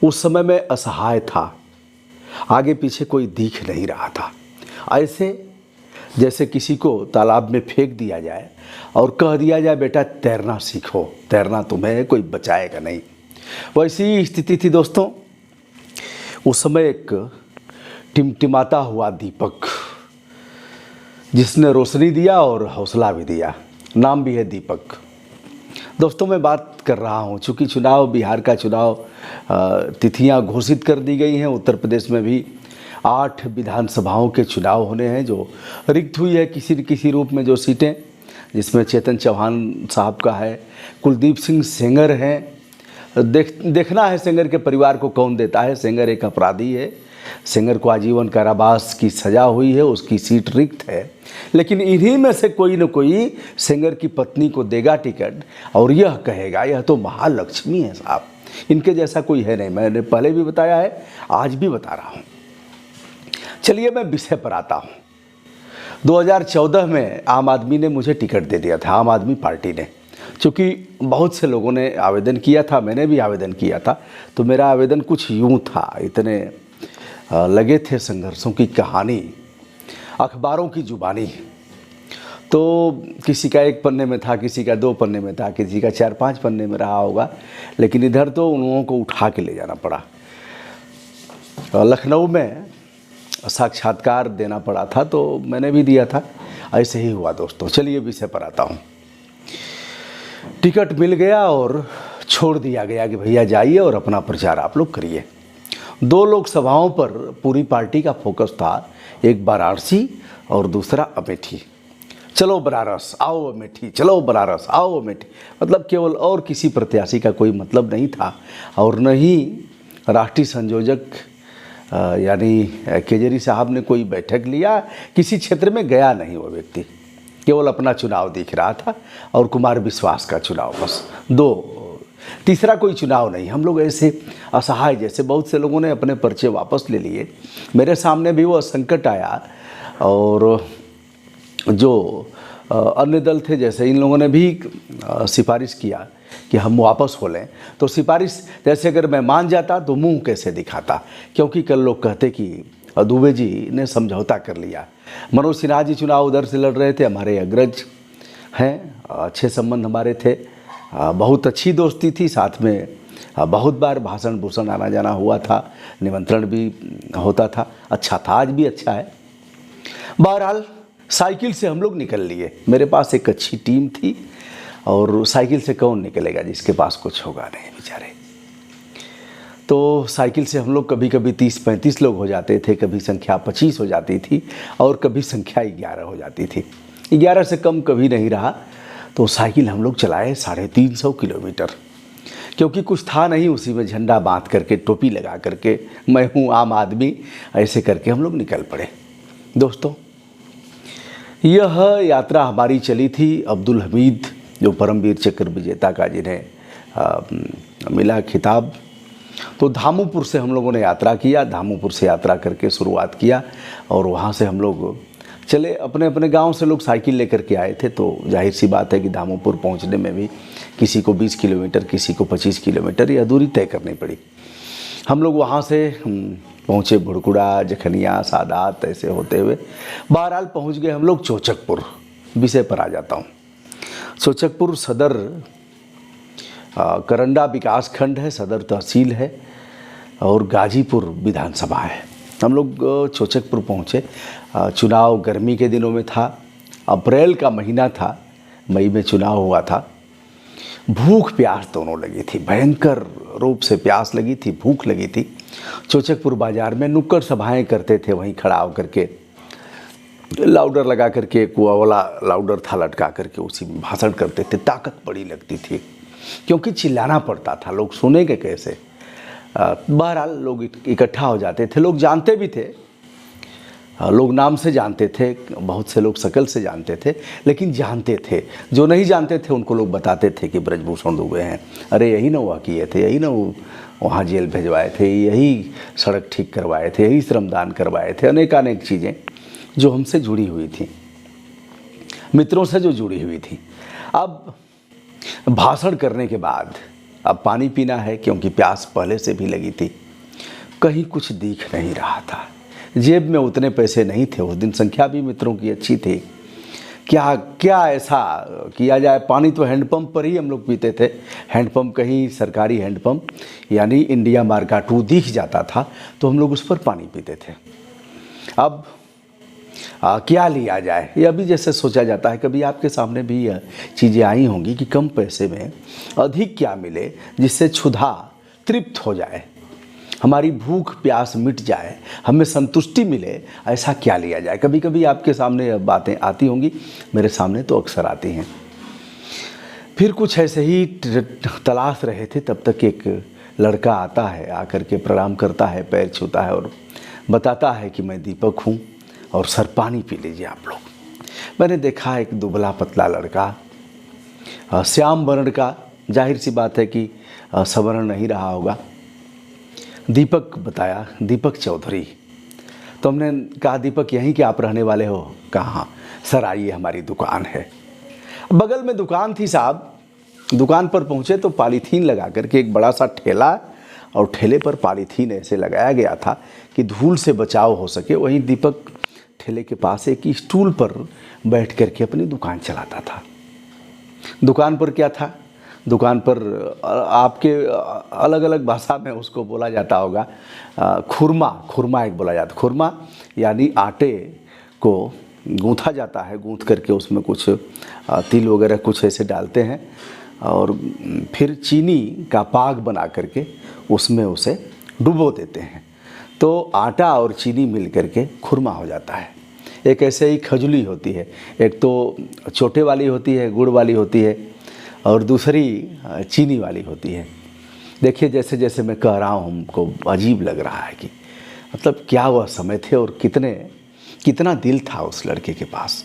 उस समय मैं असहाय था, आगे पीछे कोई दिख नहीं रहा था। ऐसे जैसे किसी को तालाब में फेंक दिया जाए और कह दिया जाए बेटा तैरना सीखो, तैरना तुम्हें कोई बचाएगा नहीं, वैसी ही स्थिति थी दोस्तों। उस समय एक टिमटिमाता हुआ दीपक, जिसने रोशनी दिया और हौसला भी दिया, नाम भी है दीपक। दोस्तों मैं बात कर रहा हूँ, चूँकि चुनाव, बिहार का चुनाव तिथियां घोषित कर दी गई हैं। उत्तर प्रदेश में भी 8 विधानसभाओं के चुनाव होने हैं जो रिक्त हुई है किसी न किसी रूप में, जो सीटें, जिसमें चेतन चौहान साहब का है, कुलदीप सिंह सेंगर हैं। देखना है सेंगर के परिवार को कौन देता है। सेंगर एक अपराधी है, सेंगर को आजीवन कारावास की सज़ा हुई है, उसकी सीट रिक्त है, लेकिन इन्हीं में से कोई न कोई सेंगर की पत्नी को देगा टिकट और यह कहेगा यह तो महालक्ष्मी है साहब, इनके जैसा कोई है नहीं। मैंने पहले भी बताया है, आज भी बता रहा हूँ। चलिए मैं विषय पर आता हूँ। 2014 में आम आदमी ने मुझे टिकट दे दिया था, आम आदमी पार्टी ने। चूँकि बहुत से लोगों ने आवेदन किया था, मैंने भी आवेदन किया था, तो मेरा आवेदन कुछ यूँ था, इतने लगे थे संघर्षों की कहानी, अखबारों की जुबानी। तो किसी का 1 पन्ने में था, किसी का 2 पन्ने में था, किसी का 4-5 पन्ने में रहा होगा, लेकिन इधर तो उन लोगों को उठा के ले जाना पड़ा। लखनऊ में साक्षात्कार देना पड़ा था, तो मैंने भी दिया था। ऐसे ही हुआ दोस्तों। चलिए विषय पर आता हूँ। टिकट मिल गया और छोड़ दिया गया कि भैया जाइए और अपना प्रचार आप लोग करिए। 2 लोकसभाओं पर पूरी पार्टी का फोकस था, एक वाराणसी और दूसरा अमेठी। चलो बनारस आओ अमेठी, चलो बनारस आओ अमेठी, मतलब केवल और किसी प्रत्याशी का कोई मतलब नहीं था। और न ही राष्ट्रीय संयोजक यानी केजरी साहब ने कोई बैठक लिया, किसी क्षेत्र में गया नहीं वो व्यक्ति, केवल अपना चुनाव दिख रहा था और कुमार विश्वास का चुनाव, बस 2, तीसरा कोई चुनाव नहीं। हम लोग ऐसे असहाय, जैसे बहुत से लोगों ने अपने पर्चे वापस ले लिए, मेरे सामने भी वो संकट आया। और जो अन्य दल थे, जैसे इन लोगों ने भी सिफारिश किया कि हम वापस हो लें, तो सिफारिश जैसे अगर मैं मान जाता तो मुंह कैसे दिखाता, क्योंकि कल लोग कहते कि दुबे जी ने समझौता कर लिया। मनोज सिन्हा जी चुनाव उधर से लड़ रहे थे, हमारे अग्रज हैं, अच्छे संबंध हमारे थे, बहुत अच्छी दोस्ती थी, साथ में बहुत बार भाषण भूषण आना जाना हुआ था, निमंत्रण भी होता था, अच्छा था, आज भी अच्छा है। बहरहाल साइकिल से हम लोग निकल लिए, मेरे पास एक अच्छी टीम थी, और साइकिल से कौन निकलेगा जिसके पास कुछ होगा नहीं बेचारे। तो साइकिल से हम लोग कभी कभी 30-35 लोग हो जाते थे, कभी संख्या 25 हो जाती थी, और कभी संख्या 11 हो जाती थी। 11 से कम कभी नहीं रहा। तो साइकिल हम लोग चलाए 350 किलोमीटर, क्योंकि कुछ था नहीं, उसी में झंडा बांध करके, टोपी लगा करके, मैं हूँ आम आदमी, ऐसे करके हम लोग निकल पड़े। दोस्तों यह यात्रा हमारी चली थी अब्दुल हमीद, जो परमवीर चक्र विजेता का, जिन्हें मिला खिताब। तो धामूपुर से हम लोगों ने यात्रा किया, धामूपुर से यात्रा करके शुरुआत किया, और वहाँ से हम लोग चले, अपने अपने गांव से लोग साइकिल लेकर के आए थे। तो जाहिर सी बात है कि धामूपुर पहुंचने में भी किसी को 20 किलोमीटर, किसी को 25 किलोमीटर यह दूरी तय करनी पड़ी। हम लोग वहाँ से पहुँचे भुड़कुड़ा, जखनिया, सादात, ऐसे होते हुए बहरहाल पहुँच गए हम लोग चोचकपुर। विषय पर आ जाता हूँ। चोचकपुर सदर करंडा विकास खंड है, सदर तहसील है, और गाजीपुर विधानसभा है। हम लोग चोचकपुर पहुँचे। चुनाव गर्मी के दिनों में था, अप्रैल का महीना था, मई में चुनाव हुआ था। भूख प्यास दोनों लगी थी, भयंकर रूप से प्यास लगी थी, भूख लगी थी। चोचकपुर बाज़ार में नुक्कड़ सभाएं करते थे, वहीं खड़ा होकर के लाउडर लगा करके, कुआ वाला लाउडर था लटका करके, उसी में भाषण करते थे। ताकत बड़ी लगती थी, क्योंकि चिल्लाना पड़ता था, लोग सुनेंगे कैसे। बहरहाल लोग इकट्ठा हो जाते थे, लोग जानते भी थे, लोग नाम से जानते थे, बहुत से लोग शकल से जानते थे, लेकिन जानते थे। जो नहीं जानते थे उनको लोग बताते थे कि ब्रजभूषण दुबे हैं, अरे यही ना हुआ किए थे, यही ना वहाँ जेल भिजवाए थे, यही सड़क ठीक करवाए थे, यही श्रमदान करवाए थे, अनेकानेक चीज़ें जो हमसे जुड़ी हुई थी, मित्रों से जो जुड़ी हुई थी। अब भाषण करने के बाद अब पानी पीना है क्योंकि प्यास पहले से भी लगी थी। कहीं कुछ दिख नहीं रहा था, जेब में उतने पैसे नहीं थे। उस दिन संख्या भी मित्रों की अच्छी थी। क्या क्या ऐसा किया जाए। पानी तो हैंडपंप पर ही हम लोग पीते थे। हैंडपंप कहीं सरकारी हैंडपंप यानी इंडिया मार्का 2 दिख जाता था तो हम लोग उस पर पानी पीते थे। अब क्या लिया जाए, ये अभी जैसे सोचा जाता है। कभी आपके सामने भी यह चीज़ें आई होंगी कि कम पैसे में अधिक क्या मिले जिससे क्षुधा तृप्त हो जाए, हमारी भूख प्यास मिट जाए, हमें संतुष्टि मिले। ऐसा क्या लिया जाए। कभी कभी आपके सामने बातें आती होंगी, मेरे सामने तो अक्सर आती हैं। फिर कुछ ऐसे ही तलाश रहे थे, तब तक एक लड़का आता है, आकर के प्रणाम करता है, पैर छूता है और बताता है कि मैं दीपक हूँ और सर पानी पी लीजिए आप लोग। मैंने देखा एक दुबला पतला लड़का, श्याम वर्ण का, जाहिर सी बात है कि सवर्ण नहीं रहा होगा। दीपक बताया, दीपक चौधरी। तो हमने कहा दीपक यहीं के आप रहने वाले हो? कहाँ? सर आइए हमारी दुकान है। बगल में दुकान थी साहब। दुकान पर पहुँचे तो पॉलीथीन लगा करके एक बड़ा सा ठेला, और ठेले पर पॉलीथीन ऐसे लगाया गया था कि धूल से बचाव हो सके। वहीं दीपक ठेले के पास एक स्टूल पर बैठ करके अपनी दुकान चलाता था। दुकान पर क्या था? दुकान पर आपके अलग अलग भाषा में उसको बोला जाता होगा खुरमा एक बोला जाता। खुरमा यानी आटे को गूँथा जाता है, गूँथ करके उसमें कुछ तिल वगैरह कुछ ऐसे डालते हैं और फिर चीनी का पाग बना करके उसमें उसे डुबो देते हैं, तो आटा और चीनी मिल करके खुरमा हो जाता है। एक ऐसे ही खजुली होती है, एक तो छोटे वाली होती है, गुड़ वाली होती है, और दूसरी चीनी वाली होती है। देखिए जैसे जैसे मैं कह रहा हूँ हमको अजीब लग रहा है कि मतलब क्या वह समय थे और कितना दिल था उस लड़के के पास।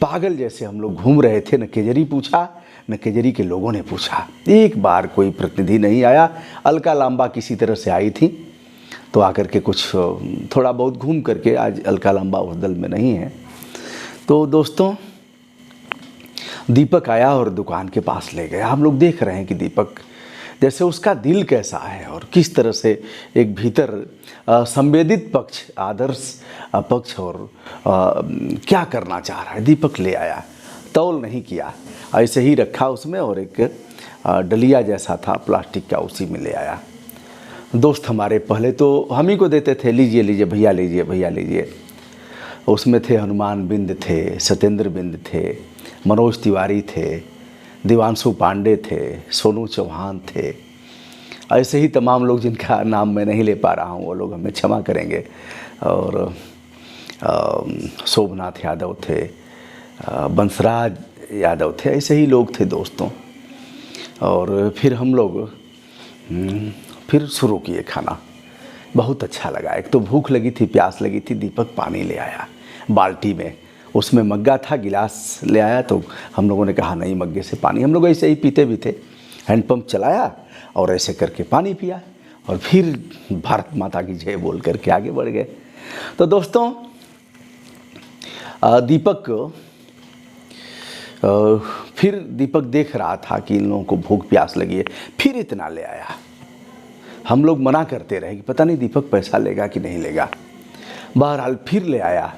पागल जैसे हम लोग घूम रहे थे, न केजरी पूछा न केजरी के लोगों ने पूछा। एक बार कोई प्रतिनिधि नहीं आया। अलका लांबा किसी तरह से आई थी तो आकर के कुछ थोड़ा बहुत घूम करके, आज अलका लांबा उस दल में नहीं है। तो दोस्तों दीपक आया और दुकान के पास ले गया। हम लोग देख रहे हैं कि दीपक जैसे उसका दिल कैसा है और किस तरह से एक भीतर संवेदित पक्ष, आदर्श पक्ष और क्या करना चाह रहा है। दीपक ले आया, तौल नहीं किया, ऐसे ही रखा उसमें, और एक डलिया जैसा था प्लास्टिक का, उसी में ले आया। दोस्त हमारे पहले तो हम ही को देते थे, लीजिए लीजिए भैया, लीजिए भैया लीजिए। उसमें थे हनुमान बिंद थे, सत्येंद्र बिंद थे, मनोज तिवारी थे, दिवांशु पांडे थे, सोनू चौहान थे, ऐसे ही तमाम लोग जिनका नाम मैं नहीं ले पा रहा हूँ, वो लोग हमें क्षमा करेंगे। और शोभनाथ यादव थे, बंसराज यादव थे, ऐसे ही लोग थे दोस्तों। और फिर हम लोग फिर शुरू किए खाना। बहुत अच्छा लगा। एक तो भूख लगी थी, प्यास लगी थी। दीपक पानी ले आया बाल्टी में, उसमें मग्गा था, गिलास ले आया। तो हम लोगों ने कहा नहीं, मग्गे से पानी। हम लोग ऐसे ही पीते भी थे। हैंडपम्प चलाया और ऐसे करके पानी पिया और फिर भारत माता की जय बोल करके आगे बढ़ गए। तो दोस्तों फिर दीपक देख रहा था कि इन लोगों को भूख प्यास लगी है, फिर इतना ले आया। हम लोग मना करते रहे कि पता नहीं दीपक पैसा लेगा कि नहीं लेगा। बहरहाल फिर ले आया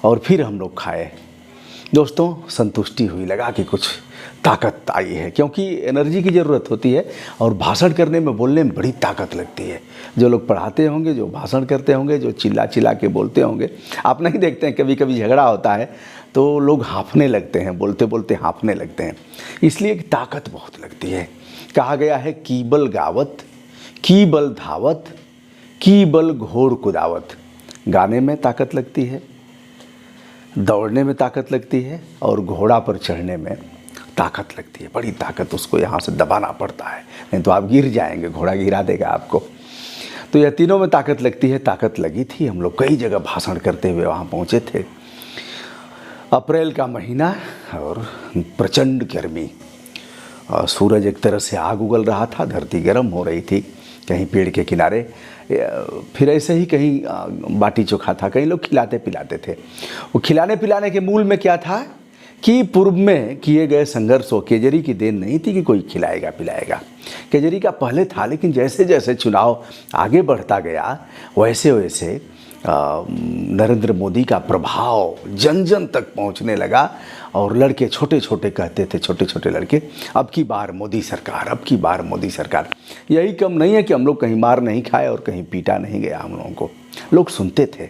और फिर हम लोग खाए। दोस्तों संतुष्टि हुई, लगा कि कुछ ताकत आई है, क्योंकि एनर्जी की ज़रूरत होती है और भाषण करने में, बोलने में बड़ी ताकत लगती है। जो लोग पढ़ाते होंगे, जो भाषण करते होंगे, जो चिल्ला चिल्ला के बोलते होंगे, आप नहीं देखते हैं कभी कभी झगड़ा होता है तो लोग हाँफने लगते हैं, बोलते बोलते हाँफने लगते हैं। इसलिए एक ताकत बहुत लगती है। कहा गया है की बल गावत, की बल धावत, की बल घोड़ कुदावत। गाने में ताकत लगती है, दौड़ने में ताकत लगती है और घोड़ा पर चढ़ने में ताकत लगती है। बड़ी ताकत, उसको यहाँ से दबाना पड़ता है, नहीं तो आप गिर जाएंगे, घोड़ा गिरा देगा आपको। तो यह तीनों में ताकत लगती है। ताकत लगी थी। हम लोग कई जगह भाषण करते हुए वहाँ पहुँचे थे। अप्रैल का महीना और प्रचंड गर्मी, सूरज एक तरह से आग उगल रहा था, धरती गर्म हो रही थी। कहीं पेड़ के किनारे, फिर ऐसे ही कहीं बाटी चोखा था, कहीं लोग खिलाते पिलाते थे। वो खिलाने पिलाने के मूल में क्या था कि पूर्व में किए गए संघर्षों केजरी की देन नहीं थी कि कोई खिलाएगा पिलाएगा। केजरी का पहले था, लेकिन जैसे जैसे चुनाव आगे बढ़ता गया वैसे वैसे नरेंद्र मोदी का प्रभाव जन जन तक पहुंचने लगा। और लड़के छोटे छोटे कहते थे, छोटे छोटे लड़के, अब की बार मोदी सरकार, अब की बार मोदी सरकार। यही कम नहीं है कि हम लोग कहीं मार नहीं खाए और कहीं पीटा नहीं गया हम लोगों को। लोग सुनते थे,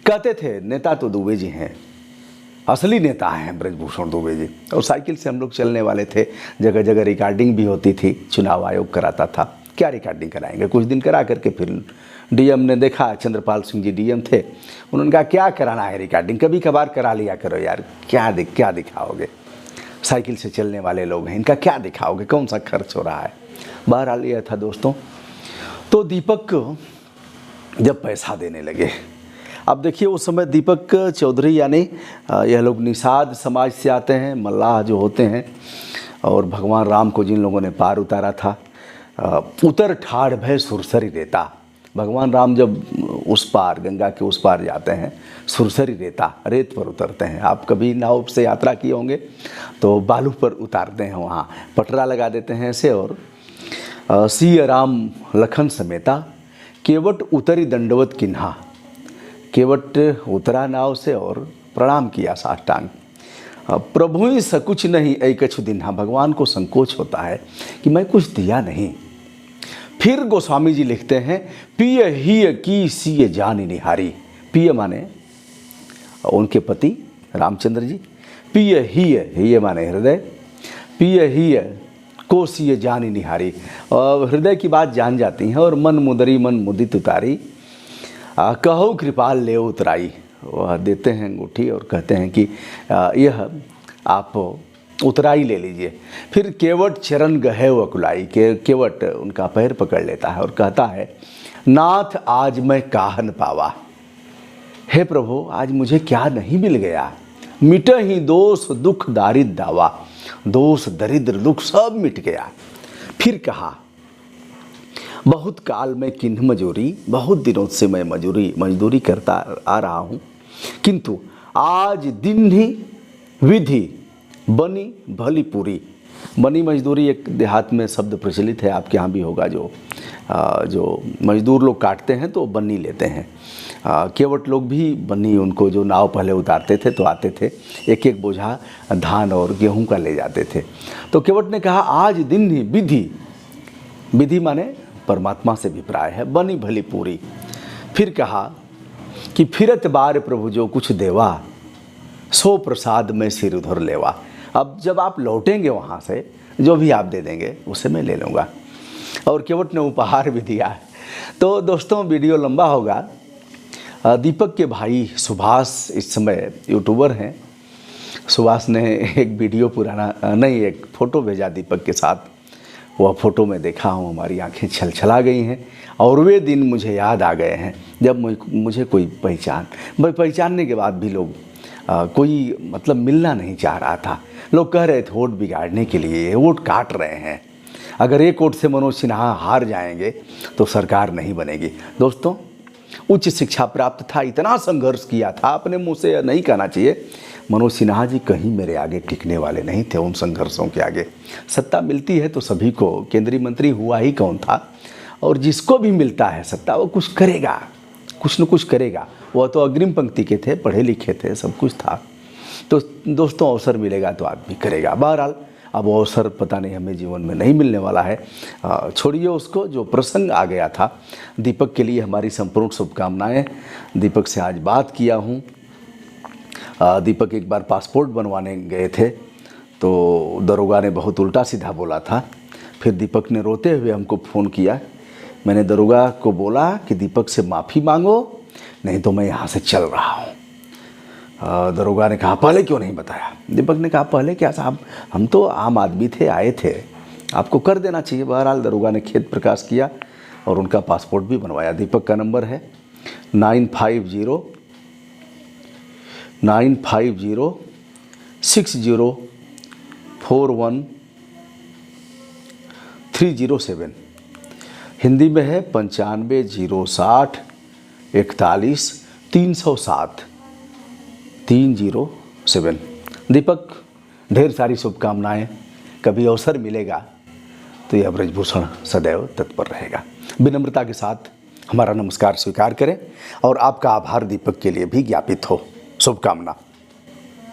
कहते थे नेता तो दुबे जी हैं, असली नेता हैं ब्रजभूषण दुबे जी। और साइकिल से हम लोग चलने वाले थे, जगह जगह रिकॉर्डिंग भी होती थी, चुनाव आयोग कराता था। क्या रिकॉर्डिंग कराएंगे, कुछ दिन करा करके फिर डीएम ने देखा, चंद्रपाल सिंह जी डीएम थे, उन्होंने कहा क्या कराना है रिकॉर्डिंग, कभी कभार करा लिया करो यार, क्या दिखाओगे, साइकिल से चलने वाले लोग हैं, इनका क्या दिखाओगे, कौन सा खर्च हो रहा है। बहरहाल यह था दोस्तों। तो दीपक जब पैसा देने लगे, अब देखिए उस समय दीपक चौधरी यानी यह लोग निषाद समाज से आते हैं, मल्लाह जो होते हैं, और भगवान राम को जिन लोगों ने पार उतारा था, उतर ठाड़ भय सुरसरी रेता। भगवान राम जब उस पार, गंगा के उस पार जाते हैं, सुरसरी रेता, रेत पर उतरते हैं। आप कभी नाव से यात्रा किए होंगे तो बालू पर उतारते हैं, वहाँ पटरा लगा देते हैं ऐसे, और सिय राम लखन समेता, केवट उतरी दंडवत किन्हा। केवट उतरा नाव से और प्रणाम किया साष्टांग। प्रभु ही सकुछ नहीं ऐ कछु दिन्हा। भगवान को संकोच होता है कि मैं कुछ दिया नहीं। फिर गोस्वामी जी लिखते हैं, पिय हिय की सिय जानी निहारी। पिय माने उनके पति रामचंद्र जी, पिय हिय माने हृदय, पिय हिय को सिय जानी निहारी, और हृदय की बात जान जाती हैं। और मन मुदरी मन मुदित उतारी, कहो कृपाल ले उतराई। वह देते हैं अंगूठी और कहते हैं कि यह आप उतराई ले लीजिए। फिर केवट चरण गहे वकुलाई, केवट उनका पैर पकड़ लेता है और कहता है, नाथ आज मैं काहन पावा। हे प्रभु, आज मुझे क्या नहीं मिल गया। मिट ही दोष दुख दारिद्र दावा। दोष दरिद्र दुख सब मिट गया। फिर कहा, बहुत काल में किन्ह मजूरी, बहुत दिनों से मैं मजदूरी करता आ रहा हूँ, किंतु आज दिन ही विधि बनी भली पूरी। बनी मजदूरी एक देहात में शब्द प्रचलित है, आपके यहाँ भी होगा। जो मजदूर लोग काटते हैं तो बन्नी लेते हैं। केवट लोग भी बन्नी, उनको जो नाव पहले उतारते थे तो आते थे, एक एक बोझा धान और गेहूं का ले जाते थे। तो केवट ने कहा, आज दिन ही विधि माने परमात्मा से अभिप्राय है, बनी भली पूरी। फिर कहा कि फिरत बार प्रभु जो कुछ देवा, सो प्रसाद में सिर उधर लेवा। अब जब आप लौटेंगे वहाँ से, जो भी आप दे देंगे उसे मैं ले लूँगा। और केवट ने उपहार भी दिया है। तो दोस्तों वीडियो लंबा होगा। दीपक के भाई सुभाष इस समय यूट्यूबर हैं। सुभाष ने एक वीडियो एक फ़ोटो भेजा दीपक के साथ। वह फ़ोटो में देखा हूँ, हमारी आंखें छलछला गई हैं। और वे दिन मुझे याद आ गए हैं जब मुझे कोई पहचानने के बाद भी लोग कोई मतलब मिलना नहीं चाह रहा था। लोग कह रहे थे वोट बिगाड़ने के लिए, वोट काट रहे हैं। अगर एक वोट से मनोज सिन्हा हार जाएंगे तो सरकार नहीं बनेगी। दोस्तों, उच्च शिक्षा प्राप्त था, इतना संघर्ष किया था, अपने मुंह से नहीं कहना चाहिए। मनोज सिन्हा जी कहीं मेरे आगे टिकने वाले नहीं थे उन संघर्षों के आगे। सत्ता मिलती है तो सभी को, केंद्रीय मंत्री हुआ ही कौन था, और जिसको भी मिलता है सत्ता वो कुछ करेगा, कुछ न कुछ करेगा। वह तो अग्रिम पंक्ति के थे, पढ़े लिखे थे, सब कुछ था। तो दोस्तों, अवसर मिलेगा तो आदमी करेगा। बहरहाल अब वो अवसर पता नहीं हमें जीवन में नहीं मिलने वाला है, छोड़िए उसको। जो प्रसंग आ गया था, दीपक के लिए हमारी संपूर्ण शुभकामनाएं। दीपक से आज बात किया हूँ। दीपक एक बार पासपोर्ट बनवाने गए थे तो दरोगा ने बहुत उल्टा सीधा बोला था। फिर दीपक ने रोते हुए हमको फ़ोन किया। मैंने दरोगा को बोला कि दीपक से माफ़ी मांगो, नहीं तो मैं यहाँ से चल रहा हूँ। दरोगा ने कहा, पहले क्यों नहीं बताया? दीपक ने कहा, पहले क्या साहब, हम तो आम आदमी थे, आए थे, आपको कर देना चाहिए। बहरहाल दरोगा ने खेद प्रकाश किया और उनका पासपोर्ट भी बनवाया। दीपक का नंबर है 9506041307। हिंदी में है 9506 41 307 307। दीपक ढेर सारी शुभकामनाएं। कभी अवसर मिलेगा तो यह ब्रजभूषण सदैव तत्पर रहेगा। विनम्रता के साथ हमारा नमस्कार स्वीकार करें और आपका आभार दीपक के लिए भी ज्ञापित हो। शुभकामना।